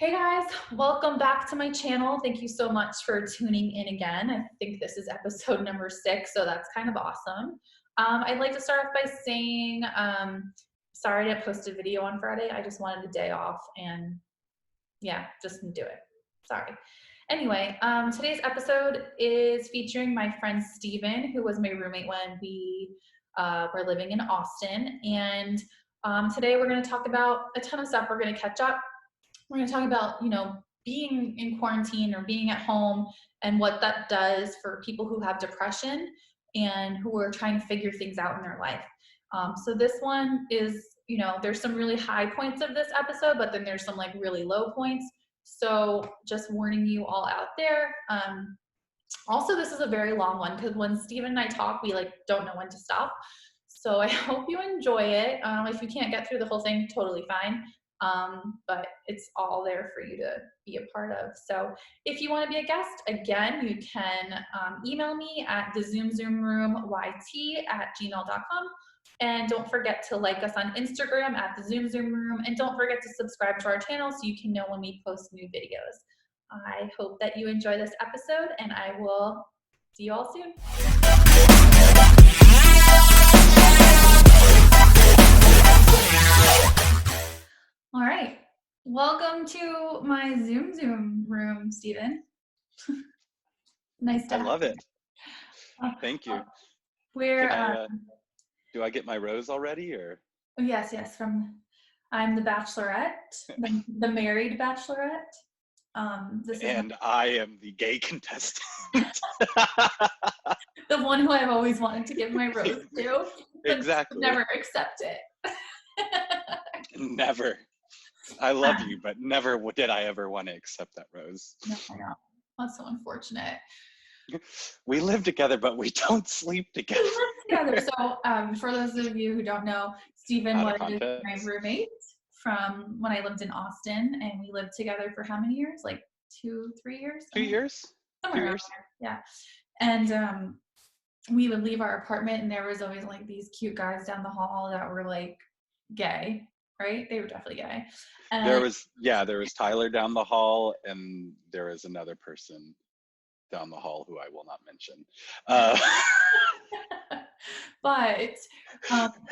Hey guys, welcome back to my channel. Thank you so much for tuning in again. I think this is episode number 6, so that's kind of awesome. I'd like to start off by saying, sorry I didn't post a video on Friday. I just wanted a day off and yeah, just didn't do it. Sorry. Anyway, today's episode is featuring my friend Steven, who was my roommate when we were living in Austin. And today we're going to talk about a ton of stuff. We're going to catch up. We're going to talk about, being in quarantine or being at home and what that does for people who have depression and who are trying to figure things out in their life. So this one is, there's some really high points of this episode, but then there's some like really low points. So just warning you all out there. Also, this is a very long one because when Steven and I talk, we don't know when to stop. So I hope you enjoy it. If you can't get through the whole thing, totally fine. But it's all there for you to be a part of. So if you want to be a guest, again, you can email me at thezoomzoomroomyt@gmail.com. And don't forget to like us on Instagram at thezoomzoomroom. And don't forget to subscribe to our channel so you can know when we post new videos. I hope that you enjoy this episode, and I will see you all soon. All right. Welcome to my Zoom room, Steven. Nice to I love it. Thank you. Do I get my rose already, or? Yes. I'm the Bachelorette, the married Bachelorette. And I am the gay contestant. The one who I've always wanted to give my rose to. Exactly. Never accept it. Never. I love you, but never did I ever want to accept that rose. No, I know. That's so unfortunate. We live together, but we don't sleep together. We live together. So for those of you who don't know, Steven was my roommate from when I lived in Austin, and we lived together for how many years? 2, 3 years? 2 years? 2 years. Yeah. And we would leave our apartment, and there was always these cute guys down the hall that were gay, right? They were definitely gay. And there was Tyler down the hall, and there was another person down the hall who I will not mention. But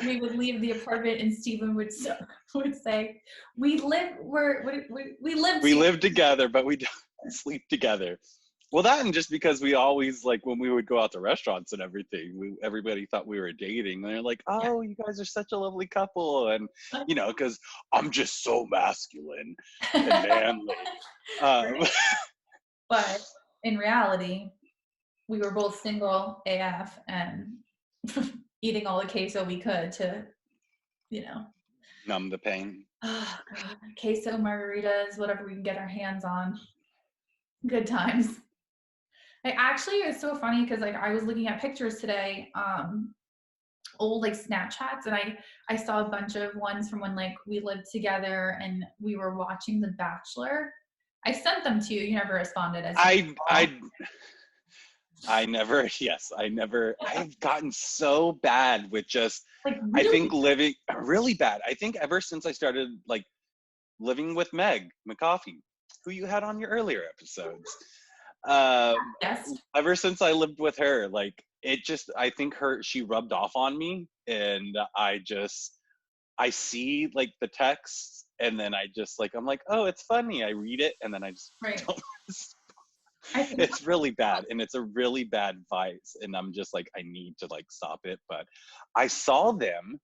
we would leave the apartment, and Steven would say, "We live together, but we don't sleep together." Well, that, and just because we always when we would go out to restaurants and everything, everybody thought we were dating. And they're like, "Oh, you guys are such a lovely couple," and because I'm just so masculine and manly. But in reality, we were both single AF and eating all the queso we could to, numb the pain. Queso, margaritas, whatever we can get our hands on. Good times. It's so funny because I was looking at pictures today, old Snapchats, and I saw a bunch of ones from when we lived together and we were watching The Bachelor. I sent them to you. You never responded. I've gotten so bad with just, really? I think living really bad. I think ever since I started living with Meg McCoffey, who you had on your earlier episodes. Yes. Ever since I lived with her, I think she rubbed off on me, and I see the texts, and then I'm like, oh, it's funny. I read it, and then I just don't. It's really bad, and it's a really bad vice, and I'm just I need to stop it. But I saw them,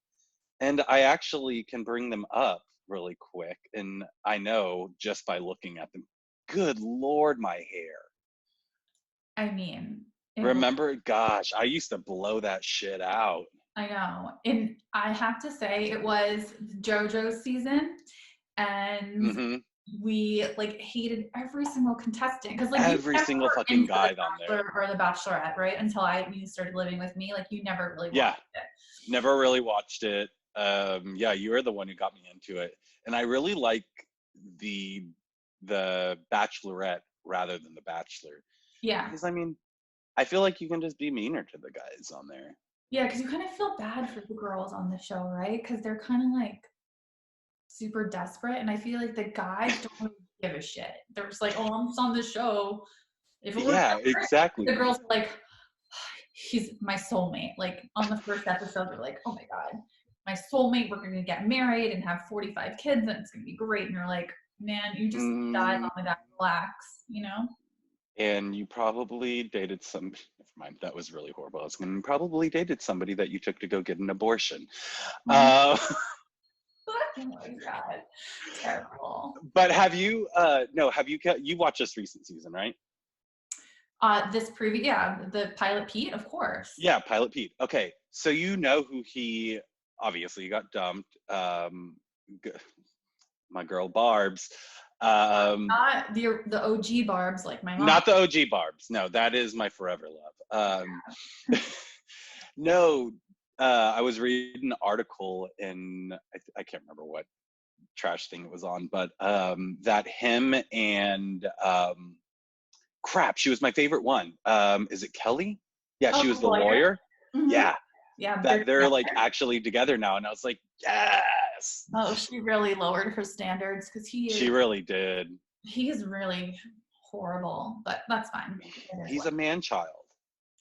and I actually can bring them up really quick, and I know just by looking at them. Good Lord, my hair. Remember, gosh, I used to blow that shit out. I know. And I have to say, it was JoJo season, and we hated every single contestant because every single fucking guy on there, or the Bachelorette, right? Until you started living with me, you never really watched it. Never really watched it. You were the one who got me into it, and I really like the Bachelorette rather than the Bachelor. Yeah, because I feel like you can just be meaner to the guys on there. Yeah, because you kind of feel bad for the girls on the show, right? Because they're kind of super desperate, and I feel like the guys don't really give a shit. They're just like, oh, I'm just on this show. If it works Yeah, out, exactly. the girls are like, he's my soulmate. Like on the first episode, they're like, oh my God, my soulmate, we're gonna get married and have 45 kids and it's gonna be great. And you're like, man, you just dive on the guy, relax, you know? And you probably dated some, never mind, that was really horrible. I was going to probably dated somebody that you took to go get an abortion. Oh my God, terrible. But have you, no, have you, you watched this recent season, right? The pilot Pete, of course. Yeah, Pilot Pete. Okay, so you know who he, obviously he got dumped. My girl Barb's. Not the OG Barb's like my mom. Not the OG Barb's. No, that is my forever love. No, I was reading an article in, I can't remember what trash thing it was on, but that him and crap, she was my favorite one. Is it Kelly? Yeah, she was the lawyer. Mm-hmm. Yeah. Yeah. That they're like actually together now. And I was like, yes. Oh, she really lowered her standards because she really did. He is really horrible, but that's fine. He's a man child.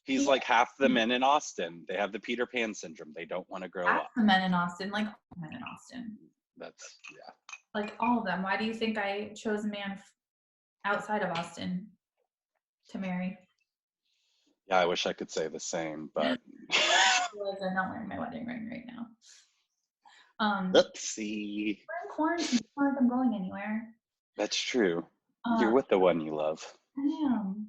He's like half the men in Austin. They have the Peter Pan syndrome. They don't want to grow up. The men in Austin, like all men in Austin. That's, yeah. Like all of them. Why do you think I chose a man outside of Austin to marry? Yeah, I wish I could say the same, but I'm not wearing my wedding ring right now. Oopsie. We're in quarantine. It's not like I'm going anywhere. That's true. You're with the one you love. I am.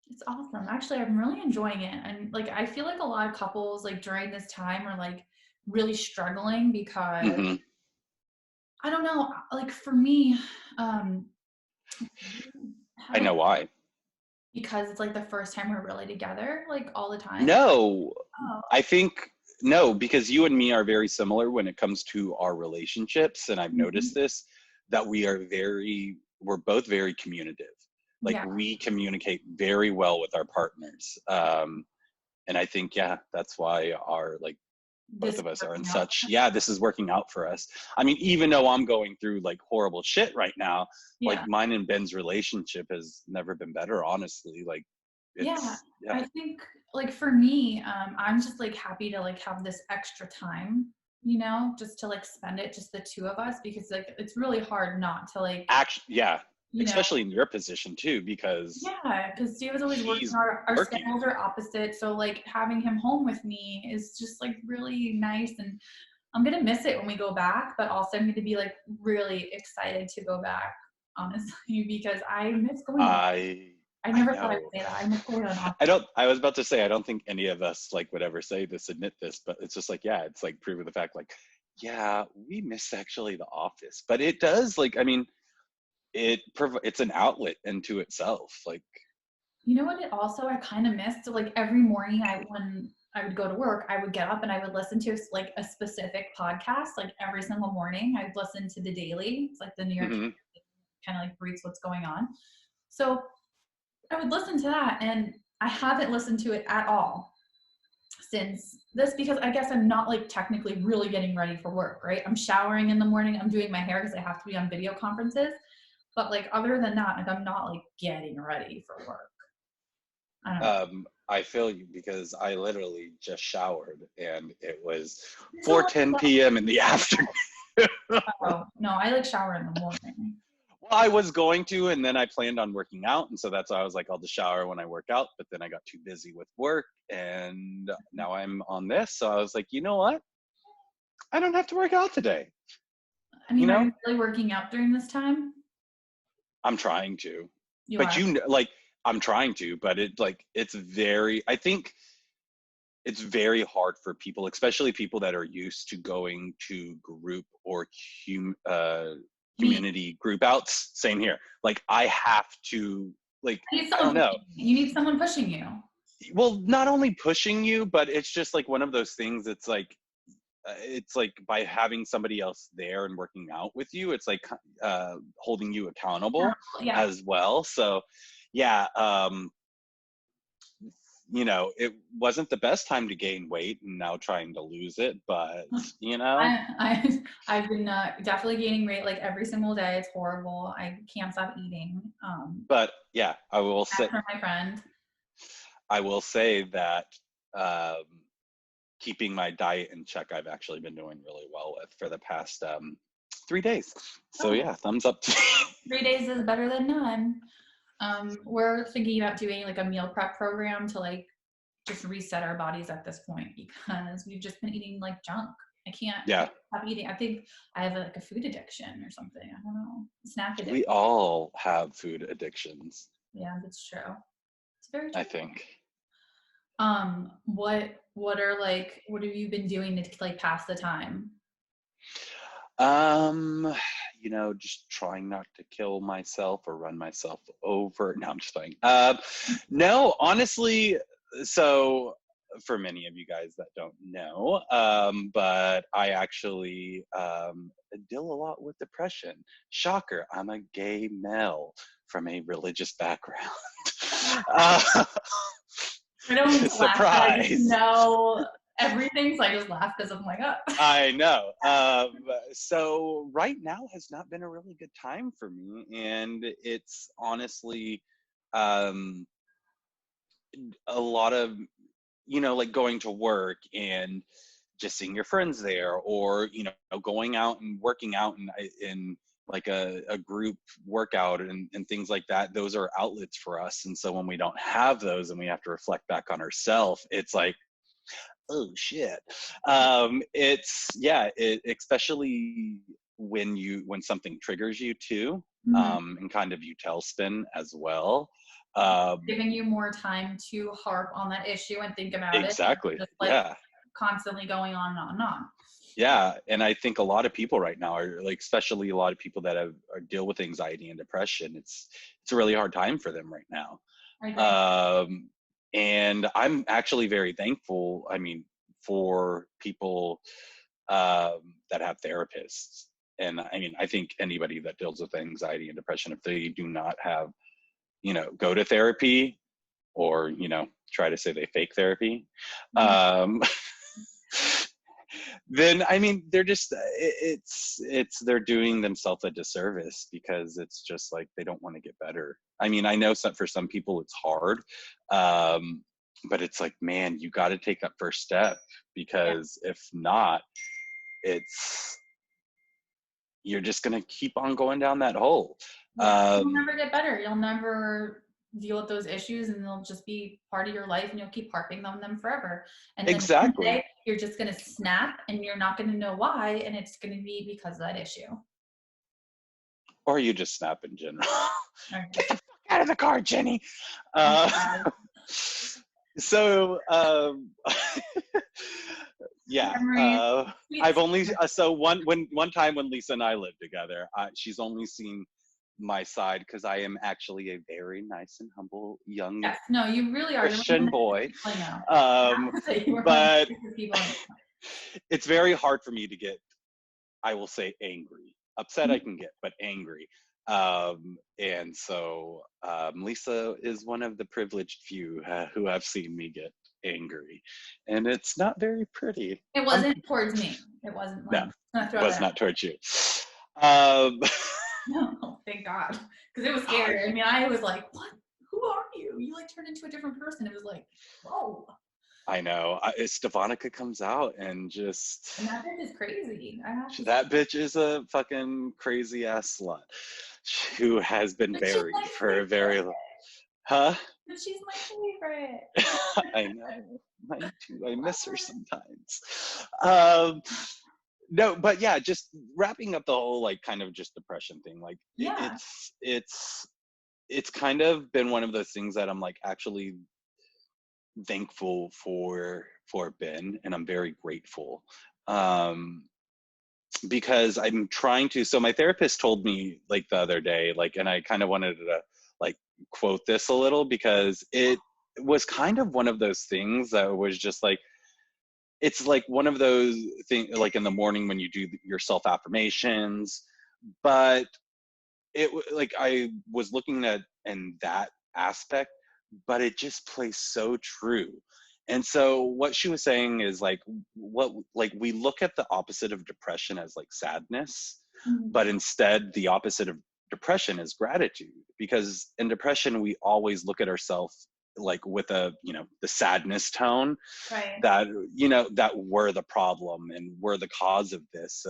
It's awesome. Actually, I'm really enjoying it. And like, I feel like a lot of couples like during this time are like really struggling because I don't know, like for me, I know why. Because it's like the first time we're really together, like all the time. No, I think no, because you and me are very similar when it comes to our relationships. And I've noticed this, that we're both very communicative. Like we communicate very well with our partners. And I think, that's why our, like, both of us are in such, this is working out for us. I mean, even though I'm going through like horrible shit right now, like mine and Ben's relationship has never been better, honestly. Like, I think like for me, I'm just like happy to like have this extra time, you know, just to like spend it, just the two of us, because like, it's really hard not to like, especially in your position too, because Steve is always working. Our schedules are opposite, so like having him home with me is just like really nice, and I'm gonna miss it when we go back, but also I'm gonna be like really excited to go back, honestly, because I miss going. I never thought I would say that. I miss going on. I was about to say, I don't think any of us like would ever say this, admit this, but it's just like, it's like proving the fact, like, we miss actually the office, but it does, like, I mean, it's an outlet into itself, like, you know what, it also I kind of missed, so like every morning when I would go to work, I would get up and I would listen to like a specific podcast, like every single morning I'd listen to the Daily. It's like the New York kind of like briefs what's going on, so I would listen to that, and I haven't listened to it at all since this, because I guess I'm not like technically really getting ready for work, right? I'm showering in the morning, I'm doing my hair because I have to be on video conferences. But like other than that, like I'm not like getting ready for work. I don't know. I feel you, because I literally just showered and it was 4:10 p.m. in the afternoon. Oh no, I like shower in the morning. Well, I was going to, and then I planned on working out, and so that's why I was like, I'll just shower when I work out. But then I got too busy with work, and now I'm on this. So I was like, you know what? I don't have to work out today. I mean, are you really working out during this time? I'm trying to, I'm trying to, but I think it's very hard for people, especially people that are used to going to group or community group outs. Same here. Like I have to, like, I don't know. You need someone pushing you. Well, not only pushing you, but it's just like one of those things. It's like by having somebody else there and working out with you, it's like holding you accountable as well. So it wasn't the best time to gain weight and now trying to lose it, but you know. I've been definitely gaining weight like every single day. It's horrible. I can't stop eating. But yeah, I will say, From my friend. That keeping my diet in check, I've actually been doing really well with for the past 3 days. So yeah, thumbs up. 3 days is better than none. We're thinking about doing like a meal prep program to like just reset our bodies at this point because we've just been eating like junk. I can't stop eating. I think I have like a food addiction or something. I don't know. Snack addiction. We all have food addictions. Yeah, that's true. It's very true. I think. What have you been doing to like pass the time? Just trying not to kill myself or run myself over. No, I'm just playing. No, honestly, so for many of you guys that don't know, but I actually deal a lot with depression. Shocker, I'm a gay male from a religious background. I don't mean to surprise. Laugh, I just know everything, so I just laugh because I'm like, oh. I know. So right now has not been a really good time for me, and it's honestly a lot of like going to work and just seeing your friends there, or going out and working out in like a group workout and things like that. Those are outlets for us, and so when we don't have those and we have to reflect back on ourselves, it's like, oh shit. Especially when something triggers you too, and kind of you tailspin as well. Giving you more time to harp on that issue and think about exactly. it. Just constantly going on and on and on. Yeah, and I think a lot of people right now are like, especially a lot of people that deal with anxiety and depression. It's a really hard time for them right now. And I'm actually very thankful, for people that have therapists. And I think anybody that deals with anxiety and depression, if they do not have, go to therapy or, try to say they fake therapy, then they're just they're doing themselves a disservice, because it's just like they don't want to get better. I know for some people it's hard, but it's like, man, you got to take that first step, because if not, you're just gonna keep on going down that hole. You'll never get better. You'll never deal with those issues, and they'll just be part of your life, and you'll keep harping on them forever. And then exactly. one day, you're just going to snap, and you're not going to know why, and it's going to be because of that issue. Or you just snap in general. Get the fuck out of the car, Jenny. So yeah, I've only one time when Lisa and I lived together, she's only seen my side, because I am actually a very nice and humble young you really are Christian boy. But it's very hard for me to get, I will say, angry. Upset I can get, but angry. And so Lisa is one of the privileged few who have seen me get angry, and it's not very pretty. It wasn't towards me. It wasn't. No, it was not towards you. No, thank God, because it was scary. I was like, "What? Who are you?" You like turned into a different person. It was like, whoa. I know. Stefanica comes out and just. And that bitch is crazy. That bitch is a fucking crazy ass slut who has been buried for a very long. Huh? But she's my favorite. I know. Mine too. I miss her sometimes. No, but yeah, just wrapping up the whole like kind of just depression thing. Like it's kind of been one of those things that I'm like actually thankful for Ben, and I'm very grateful. Because I'm trying to, so my therapist told me like the other day, like, and I kind of wanted to like quote this a little, because it was kind of one of those things that was just like, it's like one of those things, like in the morning when you do your self affirmations, but it like I was looking at in that aspect, but it just plays so true. And so what she was saying is like, we look at the opposite of depression as like sadness, Mhm. but instead the opposite of depression is gratitude, because in depression we always look at ourselves like with a, the sadness tone, Right. that, that we're the problem and we're the cause of this.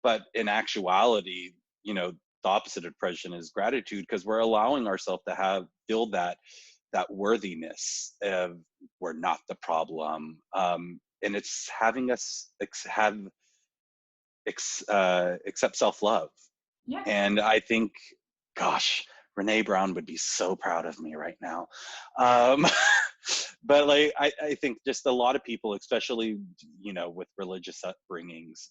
But in actuality, the opposite of depression is gratitude, because we're allowing ourselves to build that worthiness of we're not the problem, and it's having us accept self-love. Yeah. And I think, gosh, Renee Brown would be so proud of me right now. um, but like I think just a lot of people, especially with religious upbringings,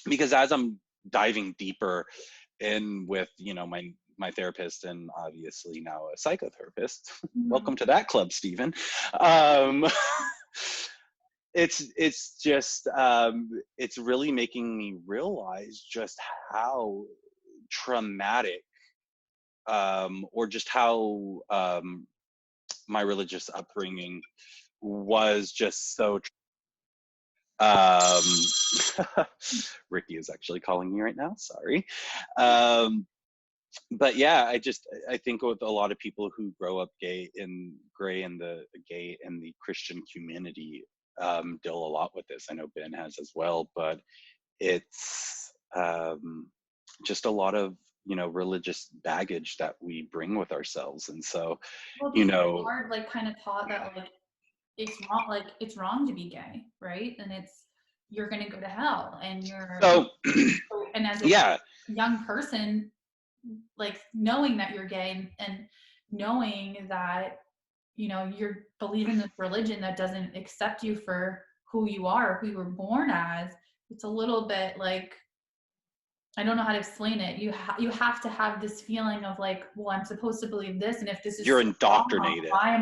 because as I'm diving deeper in with my therapist, and obviously now a psychotherapist, welcome Mhm. to that club, Stephen. um, it's really making me realize just how traumatic, or just how, my religious upbringing was just so um, Ricky is actually calling me right now, sorry. um, but yeah, I think with a lot of people who grow up gray in the gay and the Christian community, deal a lot with this. I know Ben has as well, but it's, just a lot of religious baggage that we bring with ourselves. And so, Well, you because know we are like kind of taught that like it's wrong to be gay, right? And it's you're gonna go to hell, and so and as a yeah. young person, like knowing that you're gay and knowing that you're believing this religion that doesn't accept you for who you are, who you were born as, it's a little bit like I don't know how to explain it. You have to have this feeling of like, well, I'm supposed to believe this, and if this is You're so wrong, indoctrinated. why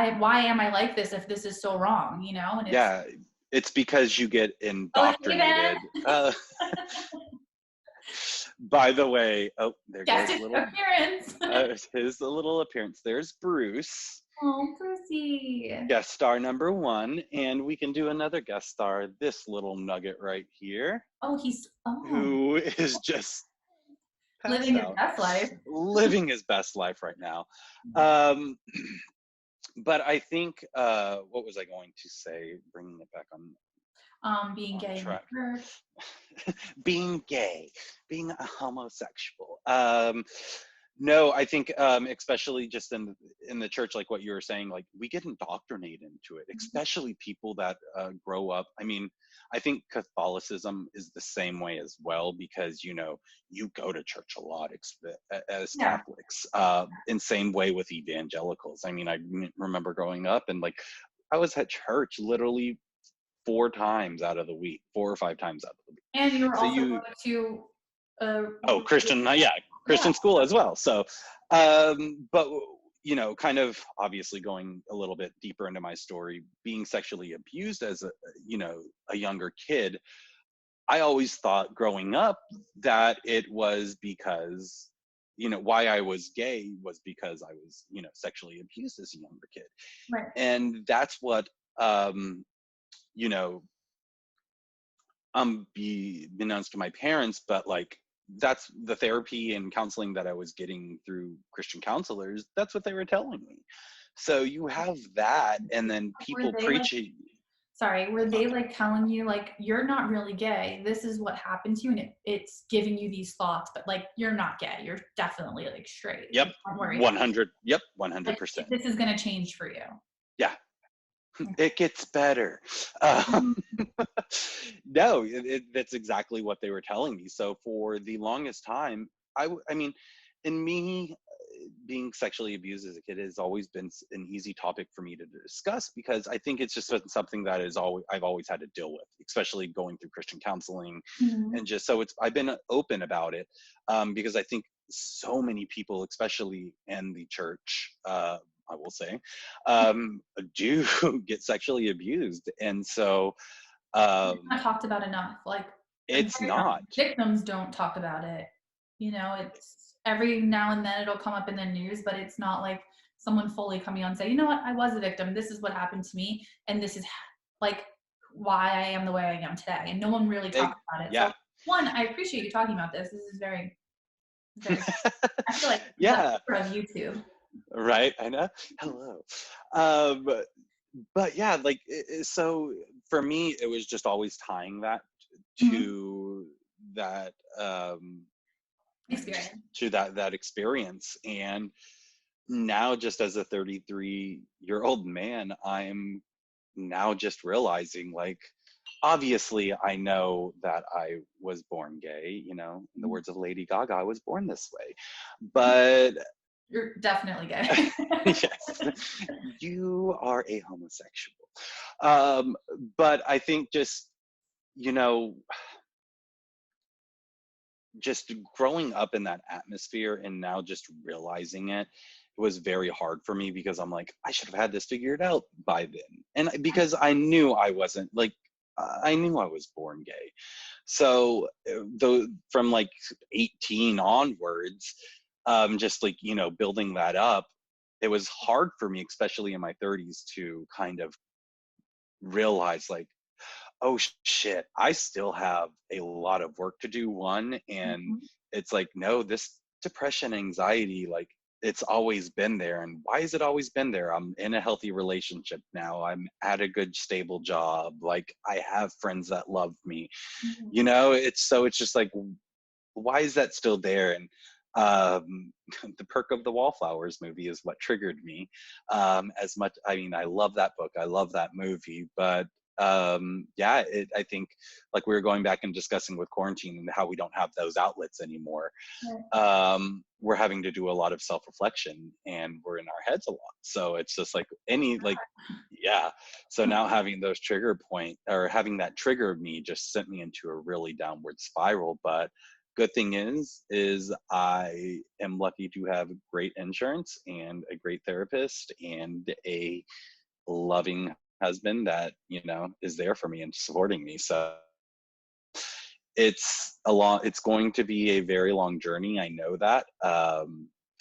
am I like this if this is so wrong? And it's Yeah, it's because you get oh, hey Ben, indoctrinated. By the way, oh, there guest goes little, appearance. his little appearance. There's Bruce, Oh, Brucey. guest star number 1, and we can do another guest star, this little nugget right here, Oh, he's who is just living passed his out, best life. living his best life right now. Um, but I think, what was I going to say? Bringing it back Being on gay in the track. church. Being gay, being a homosexual. No, I think, especially just in the church, like what you were saying, like we get indoctrinated into it, especially people that grow up. I mean, I think Catholicism is the same way as well, because you go to church a lot as Yeah. Catholics. In same way with evangelicals. I mean, I remember growing up and like I was at church literally 4 times out of the week, 4 or 5 times out of the week. And you were So also you, going to oh, Christian, yeah, yeah. Christian school as well. So, but kind of obviously going a little bit deeper into my story, being sexually abused as a younger kid, I always thought growing up that it was because, why I was gay was because I was, sexually abused as a younger kid. Right. And that's what, you know, be announced to my parents, but like that's the therapy and counseling that I was getting through Christian counselors. That's what they were telling me. So you have that, and then Were people they like preaching. sorry, were they like telling you like you're not really gay? This is what happened to you, and it's giving you these thoughts, but like you're not gay. You're definitely like straight. Yep, Like don't worry. 100. Yep, Like 100%. this is gonna change for you. Yeah, it gets better. Um, Mhm. no, that's exactly what they were telling me. So for the longest time, I mean, in me being sexually abused as a kid has always been an easy topic for me to discuss, because I think it's just been something that I've always had to deal with, especially going through Christian counseling, Mhm. and just so I've been open about it, because I think so many people, especially in the church, I will say, do get sexually abused, and so It's not talked about enough. Like it's not. victims don't talk about it. You know, it's every now and then it'll come up in the news, but it's not like someone fully coming on and say, you know what, I was a victim. This is what happened to me. And this is like why I am the way I am today. And no one really talks about it. So Yeah. one, I appreciate you talking about this. This is very, very, I feel like the Yeah. power of YouTube. Right. I know. Hello. Um, but yeah, like, so for me, it was just always tying that Mhm. to that, Experience. to that experience. And now, just as a 33-year-old man, I'm now just realizing, like, obviously I know that I was born gay, you know, in the words of Lady Gaga, I was born this way. But You're definitely gay. yes, you are a homosexual. Um, but I think just, you know, just growing up in that atmosphere and now just realizing it, it was very hard for me because I'm like, I should have had this figured out by then. And because I knew I wasn't like, I knew I was born gay. So though from like 18 onwards, just like, you know, building that up, it was hard for me, especially in my 30s, to kind of realize like, oh shit, I still have a lot of work to do, one. And Mhm. it's like, no, this depression, anxiety, like, it's always been there. And why has it always been there? I'm in a healthy relationship now. I'm at a good, stable job. Like, I have friends that love me. Mhm. You know, it's just like, why is that still there? And the Perk of the Wallflowers movie is what triggered me. As much, I mean, I love that book, I love that movie, but yeah, I think, like, we were going back and discussing with quarantine and how we don't have those outlets anymore. Right. We're having to do a lot of self-reflection, and we're in our heads a lot. So it's just like any, like, yeah. So now having those trigger point, or having that trigger me, just sent me into a really downward spiral. But good thing is I am lucky to have great insurance and a great therapist and a loving husband that, you know, is there for me and supporting me. So it's going to be a very long journey, I know that.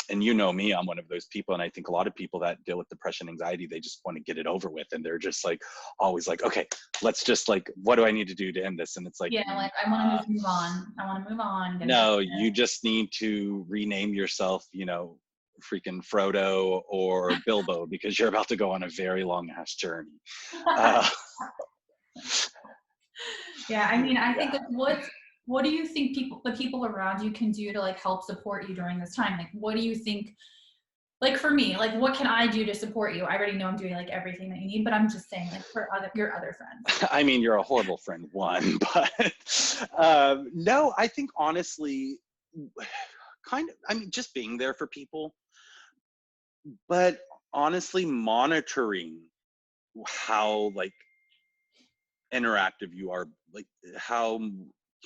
And you know me, I'm one of those people, and I think a lot of people that deal with depression, anxiety, they just want to get it over with, and they're just like always like, okay, let's just, like, what do I need to do to end this? And it's like, Yeah, like I want to just move on. I want to move on. Get it no, done. you just need to rename yourself, you know, freaking Frodo or Bilbo, because you're about to go on a very long ass journey. uh, Yeah, I mean, I think yeah. like what do you think the people around you can do to like help support you during this time? Like what do you think, like for me, like what can I do to support you? I already know I'm doing like everything that you need, but I'm just saying like for your other friends. I mean, you're a horrible friend, one, but no, I think honestly, kind of, I mean, just being there for people, but honestly, monitoring how, like, interactive you are, like, how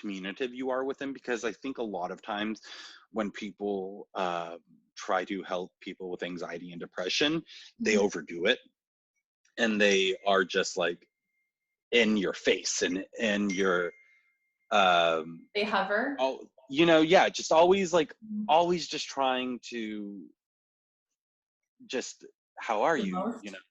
communicative you are with them, because I think a lot of times when people try to help people with anxiety and depression, they Mhm. overdo it, and they are just like in your face and in your um They hover. oh, you know, yeah, just always like, Mhm. always just trying to just, how are The you, you know, most.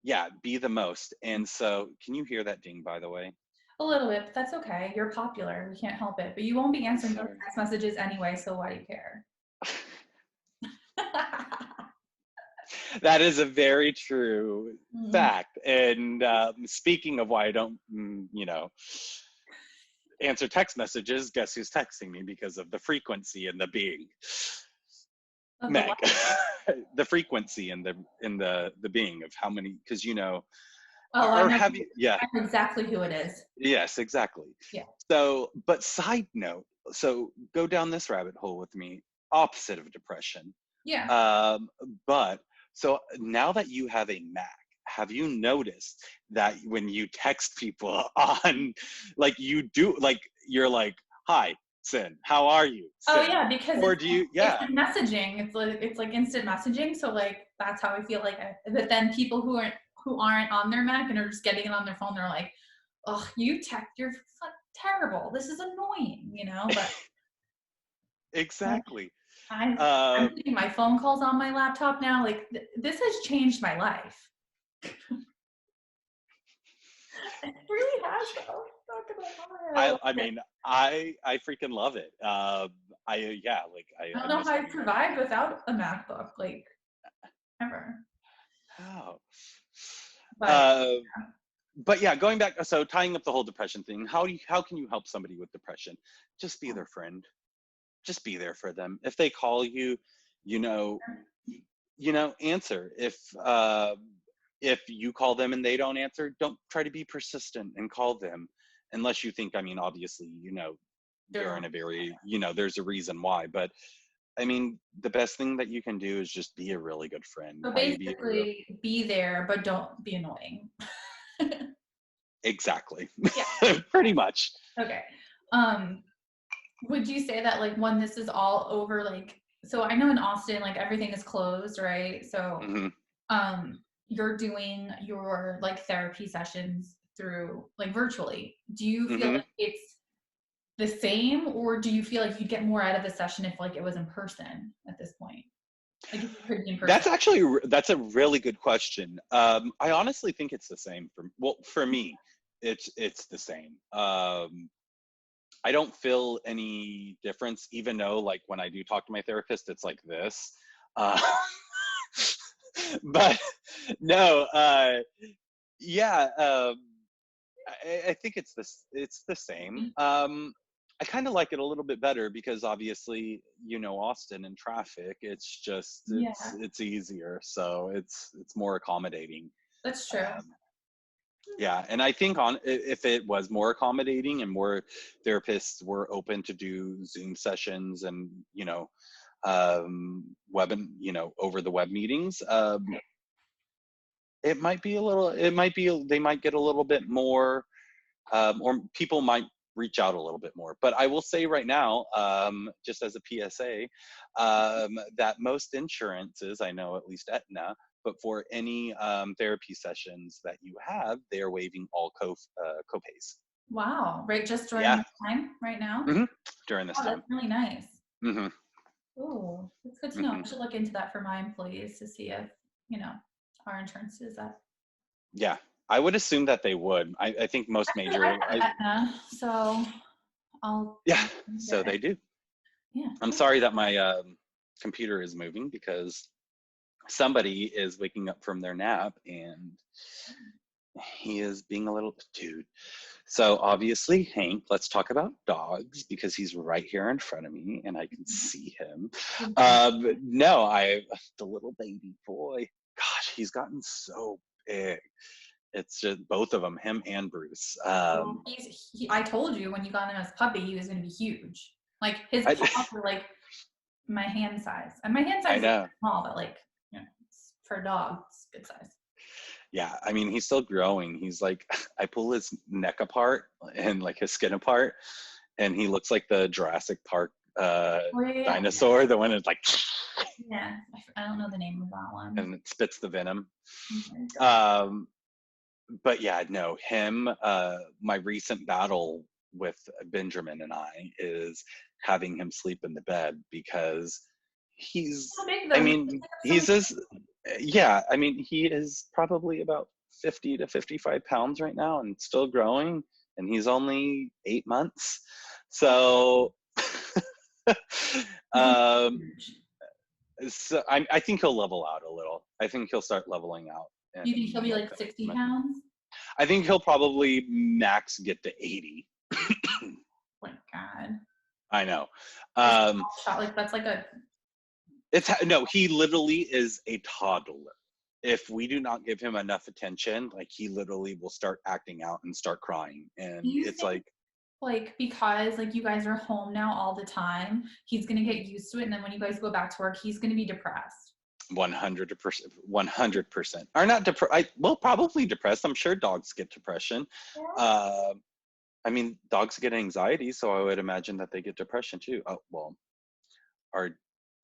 yeah, be the most. And so, can you hear that ding, by the way? A little bit, but that's okay. You're popular. We can't help it. But you won't be answering those Sorry. text messages anyway, so why do you care? That is a very true Mm. fact. And speaking of why I don't, you know, answer text messages, guess who's texting me? Because of the frequency and the being. Of the Meg. what? The frequency and the being of how many, because, you know, Oh, or have you, yeah, I know exactly who it is. yes, exactly. Yeah. So, but side note, so go down this rabbit hole with me, opposite of depression. Yeah. Um, but so now that you have a Mac, have you noticed that when you text people on, like, you do, like, you're like, hi, Sin, how are you, Oh Sin? yeah, because Or do you, it's yeah, messaging. It's like instant messaging. So like that's how I feel like. But then people who aren't on their Mac and are just getting it on their phone, they're like, "Oh, you're terrible. This is annoying," you know. But Exactly. I'm doing my phone calls on my laptop now. Like this has changed my life. It really has, though. Not gonna lie. I mean, I freaking love it. Yeah, like I don't I know miss how I having my survived without a MacBook, like ever. how. But Uh, but yeah, going back, so tying up the whole depression thing, how can you help somebody with depression? Just be their friend. Just be there for them. If they call you, you know, answer. If you call them and they don't answer, don't try to be persistent and call them, unless you think, I mean, obviously, they're in a very, there's a reason why. But I mean, the best thing that you can do is just be a really good friend. so How you be a real basically, be there, but don't be annoying. exactly, Yeah. pretty much. Okay. Um, would you say that like when this is all over, like so I know in Austin, like everything is closed, right? So Hmm. you're doing your like therapy sessions through like virtually. Do you feel Hmm. like it's the same, or do you feel like you'd get more out of the session if like it was in person at this point? Like if you could be in person. That's a really good question. I honestly think it's the same for me. It's the same. I don't feel any difference, even though like when I do talk to my therapist, it's like this. Uh, but no, yeah, I think it's the same. I kind of like it a little bit better because obviously, Austin and traffic, Yeah, it's easier. So it's more accommodating. that's true. Um, yeah, and I think if it was more accommodating and more therapists were open to do Zoom sessions and over the web meetings, they might get a little bit more, or people might reach out a little bit more. But I will say right now, just as a PSA, that most insurances, I know at least Aetna, but for any therapy sessions that you have, they are waiving all copays. Wow, right, just during Yeah. this time right now? Hmm. During this Oh, that's time. really nice. Hmm. Oh, that's good to know. Hmm. I should look into that for my employees to see if, you know, our insurance is that. Yeah, I would assume that they would. I think most Actually, I major. have Aetna, so Yeah, I'll so get it. they do. Yeah, I'm cool. sorry that my computer is moving because somebody is waking up from their nap and he is being a little dude. So obviously, Hank, let's talk about dogs because he's right here in front of me and I can see him. No, the little baby boy. Gosh, he's gotten so big. It's just both of them, him and Bruce. Well, I told you when you got him as a puppy, he was going to be huge. Like his I, paws were like my hand size, and my hand I size is know. small, but like for a dog, it's good size. Yeah, I mean, he's still growing. He's like, I pull his neck apart and like his skin apart, and he looks like the Jurassic Park Oh yeah, dinosaur, the one that's like, yeah. I don't know the name of that one. and it spits the venom. Okay. Um, but yeah, no, him, my recent battle with Benjamin and I is having him sleep in the bed because How big I though? He mean, took up so he's much. as, yeah, I mean, he is probably about 50 to 55 pounds right now and still growing, and he's only 8 months. So, He's gonna um, be huge. so I think he'll level out a little. I think he'll start leveling out Do you think he'll be like like 60 pounds? I think he'll probably max get to 80. Oh my God. I know. A Um, small shot, like that's like a no, he literally is a toddler. If we do not give him enough attention, like he literally will start acting out and start crying. do And you it's think like because like you guys are home now all the time, he's gonna get used to it, and then when you guys go back to work, he's gonna be depressed? 100%, 100%. Are not depressed. Well, probably depressed. I'm sure dogs get depression. Yeah. Uh, I mean, dogs get anxiety, so I would imagine that they get depression too. Oh, well, our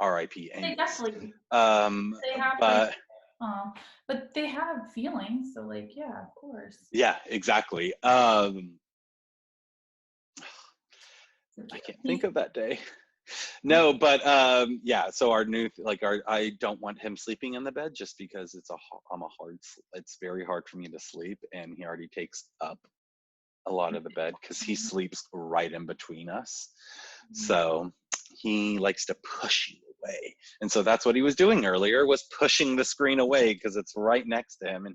RIP They Angus. definitely Um, they have like but but they have feelings, so like yeah, of course. yeah, exactly. So I cute. can't think of that day. No, but yeah. So our new I don't want him sleeping in the bed just because it's very hard for me to sleep, and he already takes up a lot of the bed because he sleeps right in between us. So he likes to push you away, and so that's what he was doing earlier, was pushing the screen away because it's right next to him, and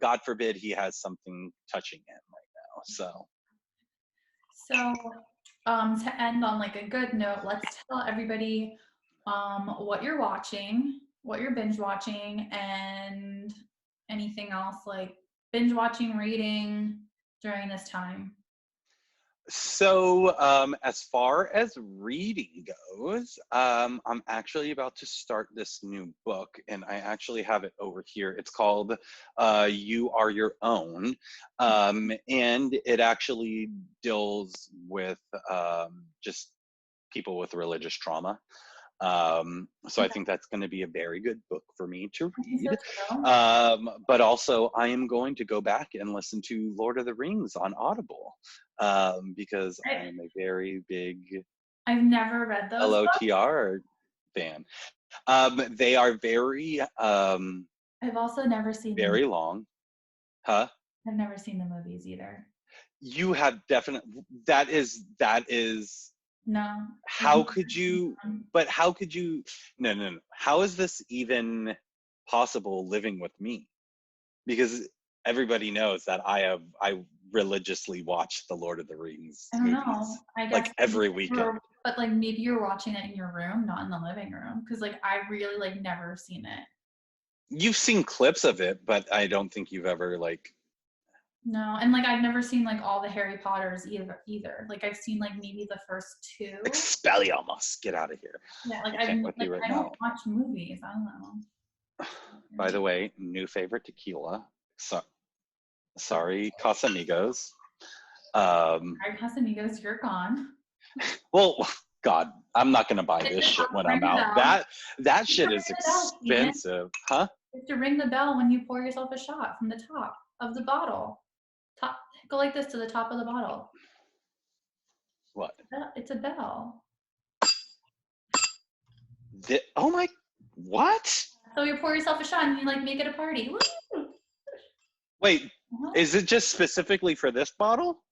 God forbid he has something touching him right now. So, to end on like a good note, let's tell everybody what you're watching, what you're binge watching, and anything else like binge watching, reading during this time. So, as far as reading goes, I'm actually about to start this new book, and I actually have it over here. It's called You Are Your Own, and it actually deals with just people with religious trauma. So I think that's going to be a very good book for me to Is read. this real? But also, I am going to go back and listen to Lord of the Rings on Audible, because I am a very big I've never read those books. LOTR fan. They are very, I've also never seen them. very long. Huh? I've never seen the movies either. You have that is No. how could you, but how could you, no. How is this even possible living with me? Because everybody knows that I religiously watch the Lord of the Rings I don't know. movies I guess like every weekend. but like maybe you're watching it in your room, not in the living room. Because like I really like never seen it. You've seen clips of it, but I don't think you've ever like No, and like I've never seen like all the Harry Potters either. Like I've seen like maybe the first two. Expelliarmus, get out of here. Yeah, like I can't with like you right I don't now. watch movies. I don't know. By the way, new favorite tequila. So, sorry, Casamigos. Um, Alright, Casamigos, you're gone. well, God, I'm not gonna buy Hit this the shit top, when ring I'm the out. bell. That You have shit to is ring the bell, Steven. expensive, huh? You have to ring the bell when you pour yourself a shot from the top of the bottle. Top, go like this to the top of the bottle. What? It's a bell. Oh my, what? So you pour yourself a shot and you like make it a party. Woo! Wait, Uh-huh. is it just specifically for this bottle?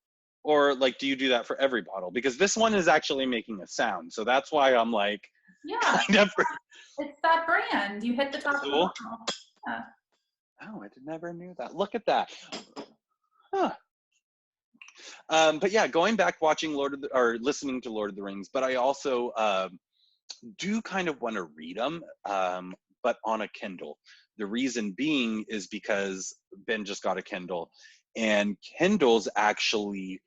Or like, do you do that for every bottle? Because this one is actually making a sound. So that's why I'm like, Yeah, it's that brand. You hit the top of the Cool. bottle. Yeah. Oh, I never knew that. Look at that. Huh. But yeah, going back watching or listening to Lord of the Rings, but I also do kind of want to read them, but on a Kindle. The reason being is because Ben just got a Kindle, and Kindles actually,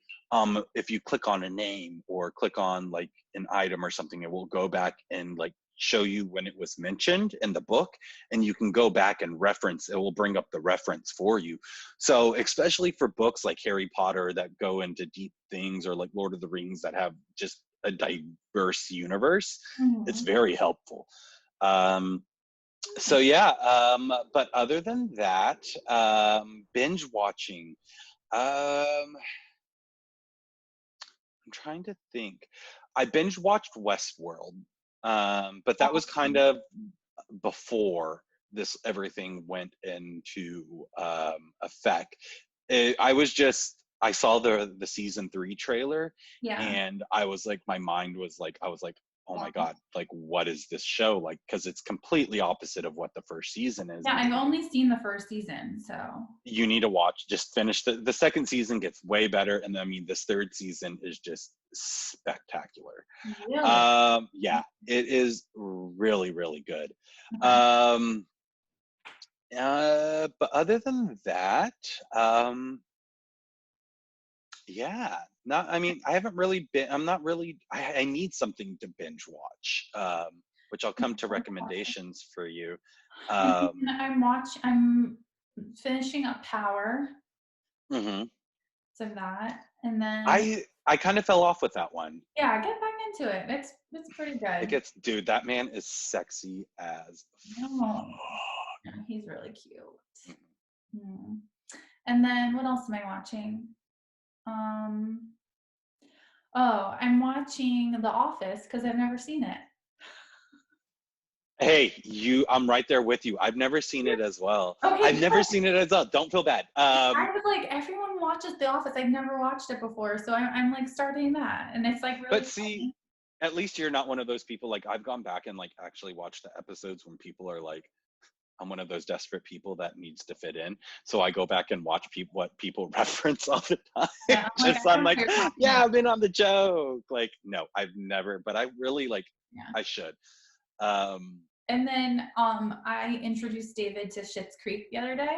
if you click on a name or click on like an item or something, it will go back and like show you when it was mentioned in the book, and you can go back and reference. It will bring up the reference for you. So especially for books like Harry Potter that go into deep things, or like Lord of the Rings that have just a diverse universe, it's very helpful. So yeah, but other than that, binge watching, I'm trying to think. I binge watched Westworld, but that was kind of before this everything went into effect. I saw the season 3 trailer, Yeah. and I was like, my mind was like, I was like, oh my God, like what is this show like? Because it's completely opposite of what the first season is. Yeah, I've only seen the first season, so. You need to watch. Just finish the second season, gets way better, and I mean this third season is just spectacular. Really? Yeah, it is really really good. Okay. But other than that, yeah, not. I mean, I haven't really been. I'm not really. I need something to binge watch, which I'll come to recommendations for you. I'm finishing up Power. Mm-hmm. So that, and then I kind of fell off with that one. yeah, get back into it. It's pretty good. Dude, that man is sexy as No, yeah, he's really cute. Mm. And then what else am I watching? Um, Oh, I'm watching The Office because I've never seen it. Hey, I'm right there with you. I've never seen it as well. Okay, I've never good. seen it as well. Don't feel bad. I was like, everyone watches The Office. I've never watched it before, so I'm like starting that, and it's like But really see, funny. at least you're not one of those people. Like, I've gone back and like actually watched the episodes when people are like, I'm one of those desperate people that needs to fit in. So I go back and watch what people reference all the time. Yeah, I'm like, Just I so I'm know what like, you're talking yeah, about. I've been on the joke. Like, no, I've never, but I really like, Yeah. I should. Um, And then I introduced David to Schitt's Creek the other day,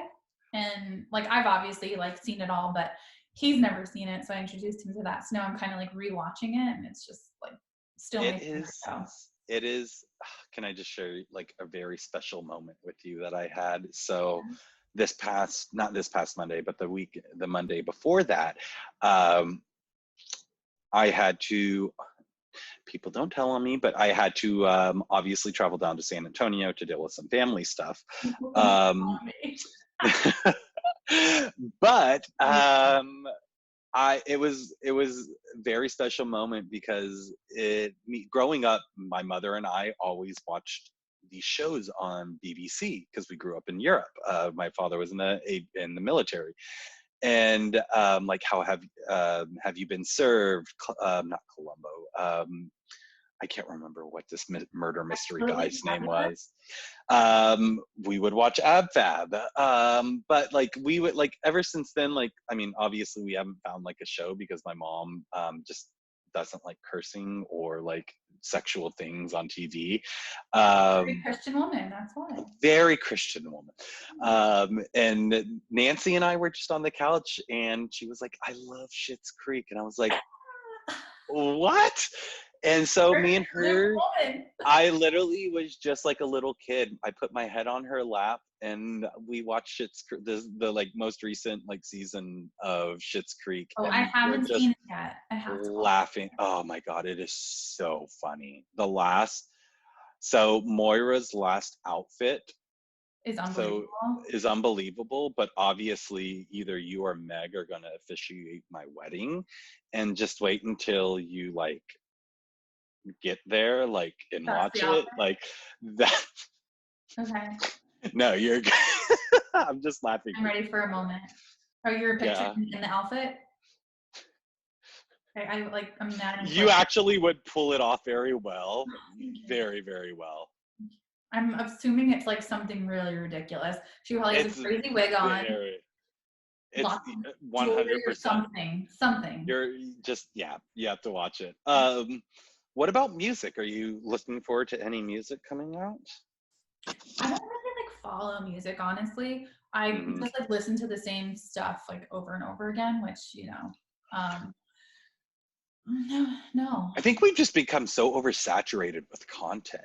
and like I've obviously like seen it all, but he's never seen it, so I introduced him to that. So now I'm kind of like rewatching it, and it's just like still it my favorite is, show. it is, can I just share like a very special moment with you that I had? So not this past Monday, but the Monday before that, um, I had to, people don't tell on me, but I had to obviously travel down to San Antonio to deal with some family stuff. People don't Um, tell me. but it was a very special moment because growing up, my mother and I always watched these shows on BBC because we grew up in Europe. My father was in the military, and like how have you been served? Not Columbo. I can't remember what this murder mystery Absolutely guy's name fabulous. was. We would watch Ab Fab. But like we would like ever since then, like I mean, obviously we haven't found like a show because my mom just doesn't like cursing or like sexual things on TV. Very Um, Christian woman. That's why. very Christian woman. And Nancy and I were just on the couch and she was like, I love Schitt's Creek. And I was like, what? And so Very me and Christian her, woman. I literally was just like a little kid. I put my head on her lap and we watched the like most recent like season of Schitt's Creek, Oh, I and we're haven't just seen it yet. I have to watch laughing. Oh my god, it is so funny. So Moira's last outfit it. It's so unbelievable. is unbelievable, but obviously either you or Meg are gonna officiate my wedding, and just wait until you like get there like and That's the watch it outfit. like that. Okay, No, you're good. I'm just laughing. I'm ready for a moment. Oh, you're picturing Yeah, in the outfit? I'm not even you close. actually would pull it off very well, Thank you. very very well. I'm assuming it's like something really ridiculous. She probably has a It's crazy wig on, very it's lots of jewelry or 100%. something. Something. You're just, yeah, you have to watch it. What about music? Are you looking forward to any music coming out? I don't really like follow music, honestly. I Hmm. just like listen to the same stuff like over and over again, which um, no, no. I think we've just become so oversaturated with content.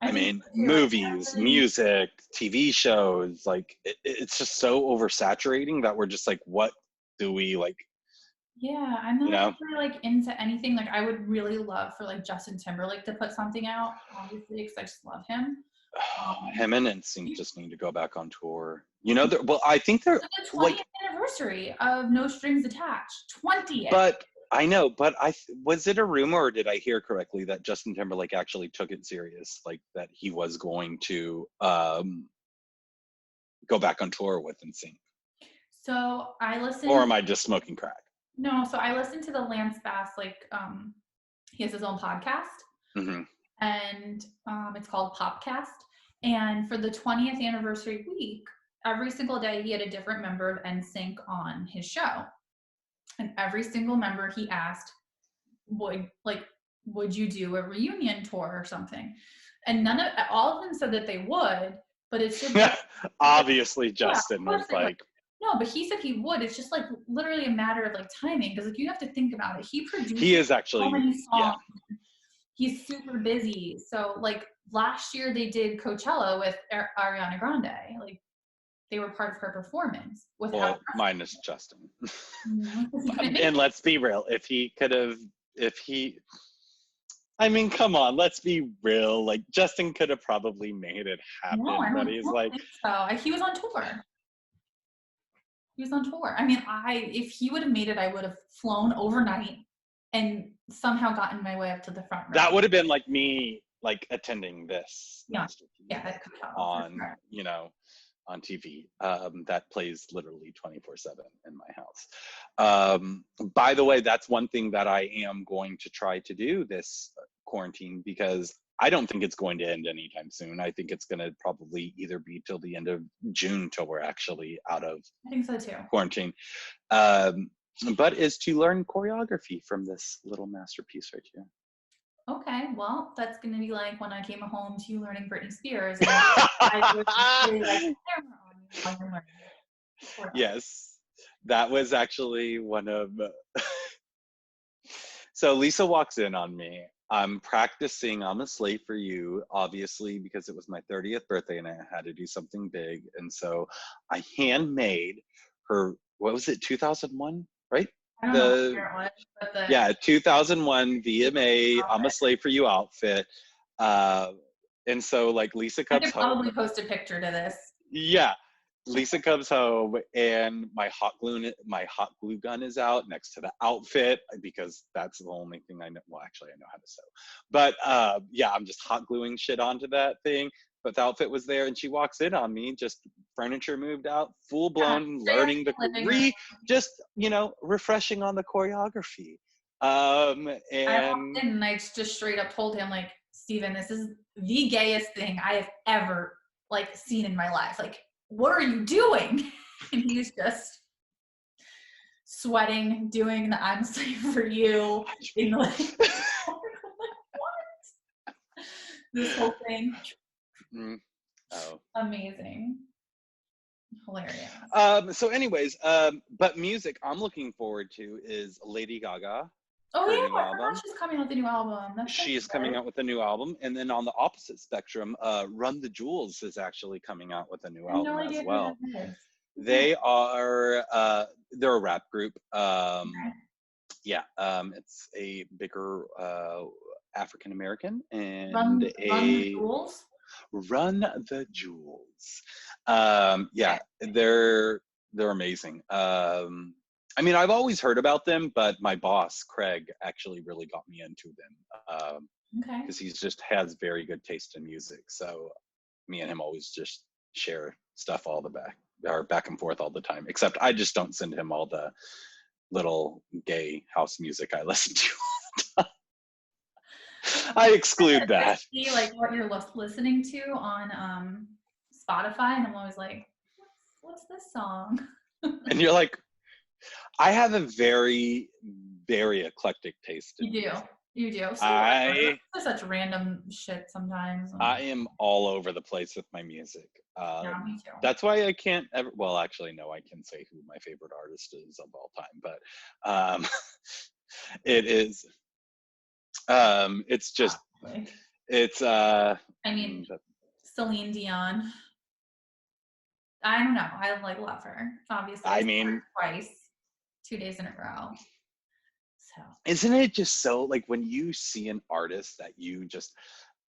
I I think mean, so too. movies, music, TV shows, like it's just so oversaturating that we're just like, what do we like, Yeah, I'm you not know? really like into anything. Like I would really love for like Justin Timberlake to put something out, obviously, because I just love him. Um, Him and NSYNC just need to go back on tour. You know, well, I think they're it's like the like, 20th anniversary of No Strings Attached. 20th. but I know, but was it a rumor or did I hear correctly that Justin Timberlake actually took it serious, like that he was going to go back on tour with NSYNC? So I Or listened. am I just smoking crack? No, so I listened to the Lance Bass he has his own podcast, Hmm. and it's called Popcast. And for the 20th anniversary week, every single day he had a different member of NSYNC on his show. And every single member he asked would you do a reunion tour or something? And all of them said that they would, but it's just like, Obviously, yeah, of Justin course was they would. like, No, but he said he would. It's just like literally a matter of like timing, because like you have to think about it. He he produces is so actually, many yeah. songs. He's super busy. So like last year they did Coachella with Ariana Grande. Like they were part of her performance without. Well, minus Justin. Because he couldn't make And it. let's be real, if he, I mean, come on, let's be real. Like Justin could have probably made it No, happen, but he's don't like, think so. He was on tour. He was on tour. I mean, if he would have made it, I would have flown overnight. and somehow got in my way up to the front row. That would have been like me, like attending this masterpiece Yeah, it could tell, on, sure. you know, on TV. That plays literally 24/7 in my house. By the way, that's one thing that I am going to try to do this quarantine, because I don't think it's going to end anytime soon. I think it's going to probably either be till the end of June till we're actually out of I think so too. quarantine. But is to learn choreography from this little masterpiece right here. Okay, well, that's going to be like when I came home to you learning Britney Spears. And I was really like, camera on you while you're learning. Yes, that was actually one of. So Lisa walks in on me. I'm practicing I'm a Slave for You, obviously, because it was my 30th birthday and I had to do something big. And so I handmade her, what was it, 2001, right? I don't know what year it was, but the Yeah, 2001 VMA I'm a Slave for You outfit. And so like Lisa I comes could probably home. post a picture to this. Yeah. Lisa comes home and my hot glue gun is out next to the outfit, because that's the only thing I know. Well, actually I know how to sew, but yeah, I'm just hot gluing shit onto that thing. But the outfit was there, and she walks in on me, just furniture moved out, full blown, learning just, you know, refreshing on the choreography. I And walked in and I just straight up told him, like, Steven, this is the gayest thing I have ever like seen in my life. Like, what are you doing? And he's just sweating, doing the I'm a Slave for You. In like, what? This whole thing. Oh. Amazing. Hilarious. So anyways, but music I'm looking forward to is Lady Gaga. Oh yeah, I forgot she's coming out with a new album. She is coming out with a new album, and then on the opposite spectrum, Run the Jewels is actually coming out with a new album as well. They are they're a rap group. Yeah, it's a bigger African American and Run the Jewels. Run the Jewels. Yeah, they're amazing. I mean, I've always heard about them, but my boss, Craig, actually really got me into them. Because he just has very good taste in music. So me and him always just share stuff back and forth all the time. Except I just don't send him all the little gay house music I listen to all the time. I exclude that. See like what you're listening to on Spotify, and I'm always like, what's this song? And you're like, I have a very, very eclectic taste. You do. So such random shit sometimes. I am all over the place with my music. Yeah, me too. That's why I can't ever. Well, actually, no, I can say who my favorite artist is of all time, but it is. It's just. It's. I mean, Celine Dion. I don't know. I like love her. Obviously, I mean, twice, 2 days in a row. So. Isn't it just so like when you see an artist that you just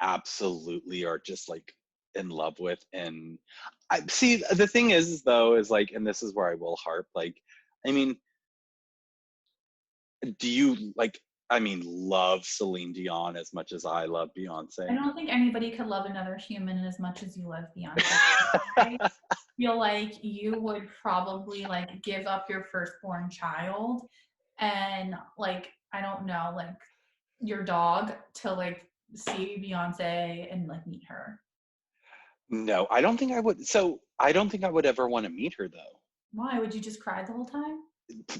absolutely are just like in love with? And I see the thing is though is like, and this is where I will harp, like, I mean, do you like, I mean, love Celine Dion as much as I love Beyonce? I don't think anybody could love another human as much as you love Beyonce. I feel like you would probably like give up your firstborn child and like, I don't know, like your dog to like see Beyonce and like meet her. No, I don't think I would. So I don't think I would ever want to meet her though. Why? Would you just cry the whole time?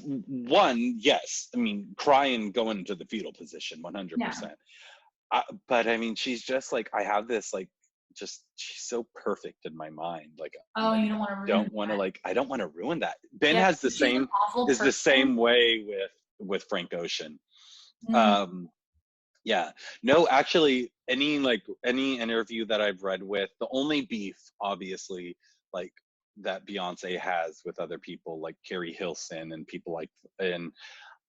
One, yes. I mean, cry and go into the fetal position, 100%. Yeah. But I mean, she's just like, I have this like, just she's so perfect in my mind. Like, you don't want to ruin. I don't want to ruin that. Ben has the same the same way with Frank Ocean. Yeah, no, actually, any interview that I've read with, the only beef, obviously, like that Beyonce has with other people like Carrie Hilson and people like, and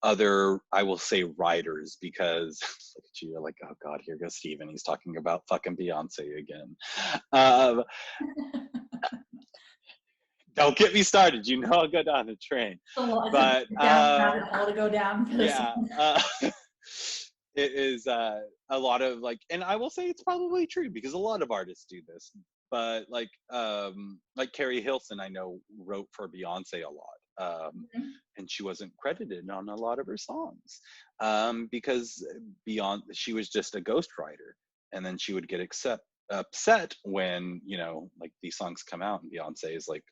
other, I will say, writers, because look at you, you're like, oh God, here goes Steven. He's talking about fucking Beyonce again. Don't get me started. You know I'll go down the train. But to go down. Yeah. it is a lot of like, and I will say it's probably true because a lot of artists do this, but like Carrie Hilson, I know wrote for Beyonce a lot. Mhm. And she wasn't credited on a lot of her songs because she was just a ghostwriter, and then she would get upset when like these songs come out and Beyonce is like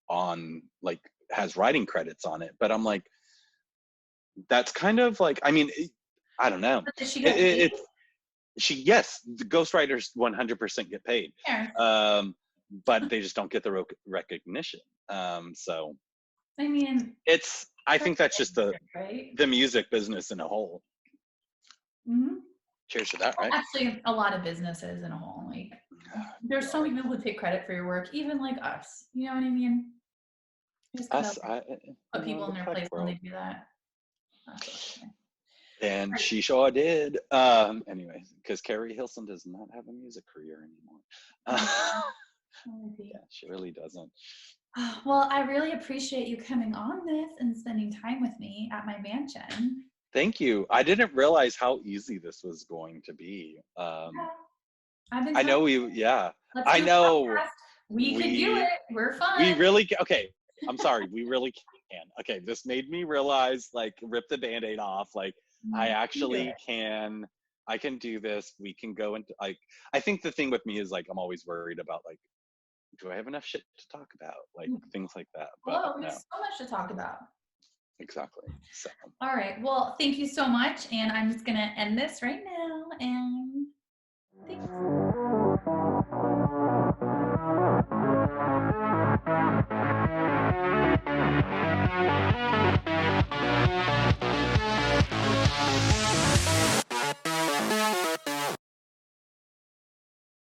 on like has writing credits on it. But I'm like, that's kind of like, I mean, I don't know. But did she get paid? It's yes, the ghostwriters 100% get paid, Yeah. but they just don't get the recognition. So I mean, I think that's just right? the music business in a whole. Mm-hmm. Cheers to that, right? Actually, a lot of businesses in a whole, like, there's so many people who take credit for your work, even like us. You know what I mean? You just gotta put people in their place when they do that. And she sure did. Anyway, because Carrie Hilson does not have a music career anymore. Yeah, she really doesn't. Well, I really appreciate you coming on this and spending time with me at my mansion. Thank you. I didn't realize how easy this was going to be. Yeah, I've been I know let's I do a know podcast. We can do it. We're fun. We really, okay. I'm sorry. We really can. Okay. This made me realize, like, rip the Band-Aid off. Like, I actually can, I can do this. We can go into, like, I think the thing with me is, like, I'm always worried about, like, do I have enough shit to talk about? Like, things like that. But Hello, we have so much to talk about. Exactly. So. All right. Well, thank you so much. And I'm just going to end this right now. And thanks.